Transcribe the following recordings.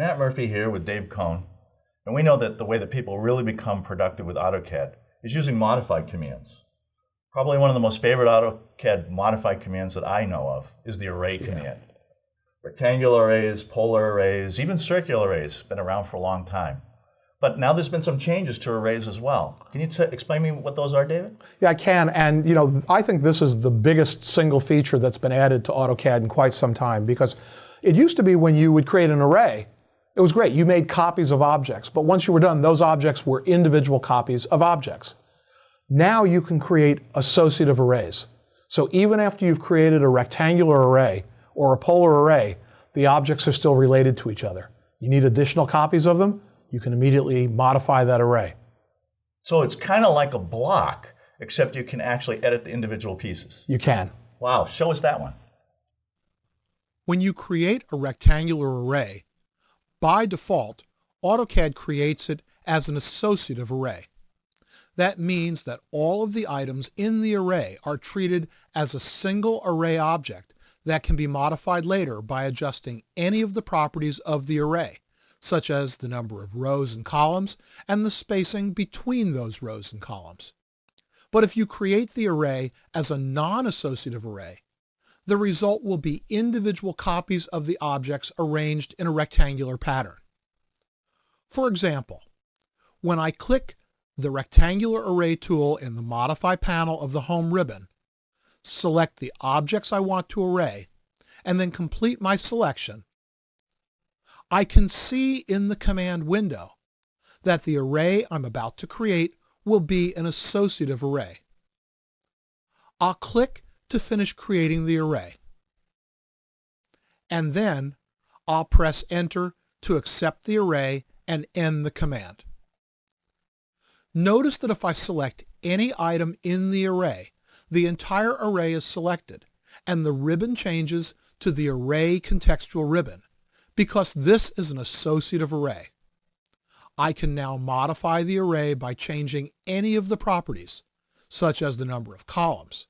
Matt Murphy here with Dave Cohn, and we know that the way that people really become productive with AutoCAD is using modified commands. Probably one of the most favorite AutoCAD modified commands that I know of is the array command. Rectangular arrays, polar arrays, even circular arrays, been around for a long time. But now there's been some changes to arrays as well. Can you explain me what those are, David? Yeah, I can. And I think this is the biggest single feature that's been added to AutoCAD in quite some time, because it used to be when you would create an array, it was great. You made copies of objects, but once you were done, those objects were individual copies of objects. Now you can create associative arrays. So even after you've created a rectangular array or a polar array, the objects are still related to each other. You need additional copies of them, you can immediately modify that array. So it's kind of like a block, except you can actually edit the individual pieces. You can. Wow, show us that one. When you create a rectangular array, by default, AutoCAD creates it as an associative array. That means that all of the items in the array are treated as a single array object that can be modified later by adjusting any of the properties of the array, such as the number of rows and columns and the spacing between those rows and columns. But if you create the array as a non-associative array, the result will be individual copies of the objects arranged in a rectangular pattern. For example, when I click the Rectangular Array tool in the Modify panel of the Home ribbon, select the objects I want to array, and then complete my selection, I can see in the command window that the array I'm about to create will be an associative array. I'll click to finish creating the array, and then I'll press Enter to accept the array and end the command. Notice that if I select any item in the array, the entire array is selected, and the ribbon changes to the Array contextual ribbon, because this is an associative array. I can now modify the array by changing any of the properties, such as the number of columns.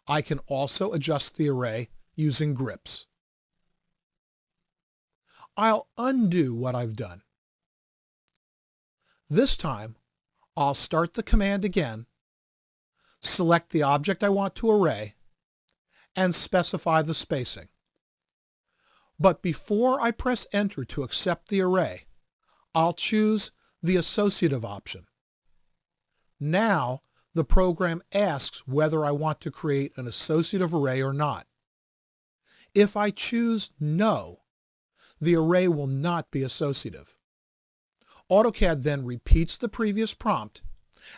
I can also adjust the array using grips. I'll undo what I've done. This time, I'll start the command again, select the object I want to array, and specify the spacing. But before I press Enter to accept the array, I'll choose the associative option. Now, the program asks whether I want to create an associative array or not. If I choose No, the array will not be associative. AutoCAD then repeats the previous prompt,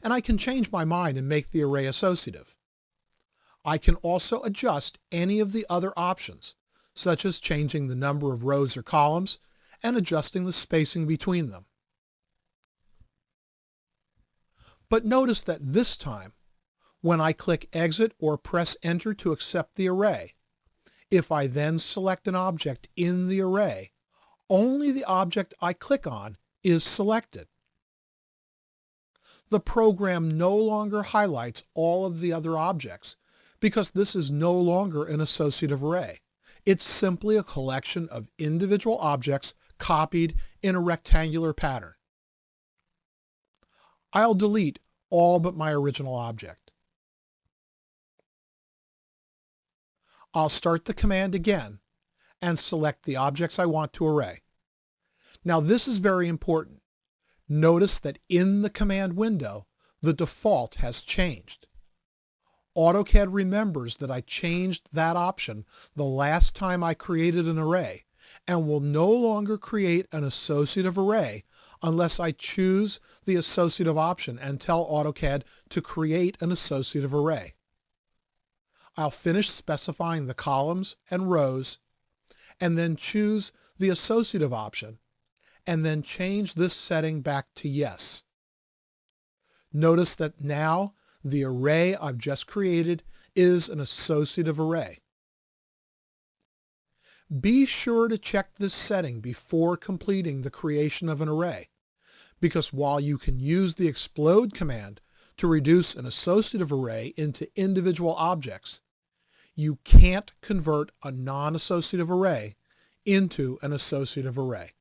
and I can change my mind and make the array associative. I can also adjust any of the other options, such as changing the number of rows or columns and adjusting the spacing between them. But notice that this time, when I click Exit or press Enter to accept the array, if I then select an object in the array, only the object I click on is selected. The program no longer highlights all of the other objects because this is no longer an associative array. It's simply a collection of individual objects copied in a rectangular pattern. I'll delete all but my original object. I'll start the command again and select the objects I want to array. Now this is very important. Notice that in the command window, the default has changed. AutoCAD remembers that I changed that option the last time I created an array and will no longer create an associative array unless I choose the associative option and tell AutoCAD to create an associative array. I'll finish specifying the columns and rows and then choose the associative option and then change this setting back to yes. Notice that now the array I've just created is an associative array. Be sure to check this setting before completing the creation of an array, because while you can use the explode command to reduce an associative array into individual objects, you can't convert a non-associative array into an associative array.